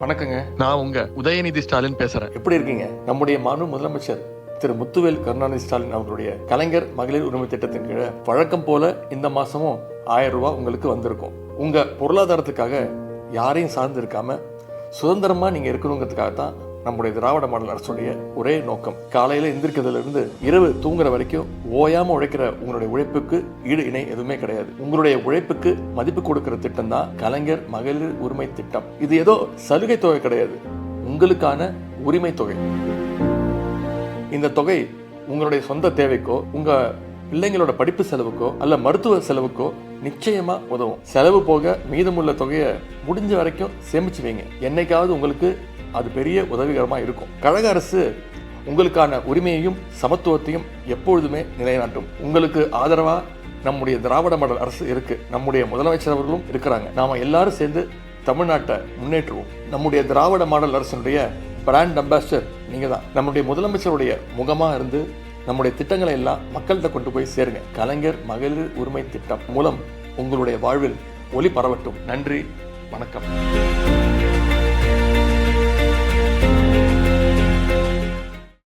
வணக்கங்க. நான் உங்க உதயநிதி ஸ்டாலின் பேசுறேன். எப்படி இருக்கீங்க? நம்முடைய மாண்பு முதலமைச்சர் திரு முத்துவேல் கருணாநிதி ஸ்டாலின் அவர்களுடைய கலைஞர் மகளிர் உரிமை திட்டத்தின் கீழே வழக்கம் போல இந்த மாசமும் 1000 ரூபாய் உங்களுக்கு வந்திருக்கும். உங்க பொருளாதாரத்துக்காக யாரையும் சார்ந்து இருக்காம சுதந்திரமா நீங்க இருக்கணுங்கிறதுக்காக தான் நம்முடைய திராவிட மாடல் அரசுடைய ஒரே நோக்கம். காலையில எந்திரிக்கிறதுல இருந்து இரவு தூங்குற வரைக்கும் ஓயாம உழைக்கிற உங்களுடைய உழைப்புக்கு ஈடு இணை எதுவுமே கிடையாது. உங்களுடைய உழைப்புக்கு மதிப்பு கொடுக்கிற திட்டம் தான் கலைஞர் மகளிர் உரிமை திட்டம். இது ஏதோ சலுகை தொகை கிடையாது, உங்களுக்கான உரிமை தொகை. இந்த தொகை உங்களுடைய சொந்த தேவைக்கோ, உங்க பிள்ளைங்களோட படிப்பு செலவுக்கோ அல்ல மருத்துவ செலவுக்கோ நிச்சயமா உதவும். செலவு போக மீதமுள்ள தொகையை முடிஞ்ச வரைக்கும் சேமிச்சு வைங்க. என்னைக்காவது உங்களுக்கு அது பெரிய உதவிகரமா இருக்கும். கழக அரசு உங்களுக்கான உரிமையையும் சமத்துவத்தையும் எப்பொழுதுமே நிலைநாட்டும். உங்களுக்கு ஆதரவா நம்முடைய திராவிட மாடல் அரசு இருக்கு. நம்முடைய முதலமைச்சர் அவர்களும் இருக்கிறாங்க. நாம எல்லாரும் சேர்ந்து தமிழ்நாட்டை முன்னேற்றுவோம். நம்முடைய திராவிட மாடல் அரசுடைய பிராண்ட் அம்பாசிடர் நீங்க தான். நம்முடைய முதலமைச்சருடைய முகமா இருந்து நம்முடைய திட்டங்களை எல்லாம் மக்கள்கிட்ட கொண்டு போய் சேருங்க. கலைஞர் மகளிர் உரிமை திட்டம் மூலம் உங்களுடைய வாழ்வில் ஒளி பரவட்டும். நன்றி, வணக்கம்.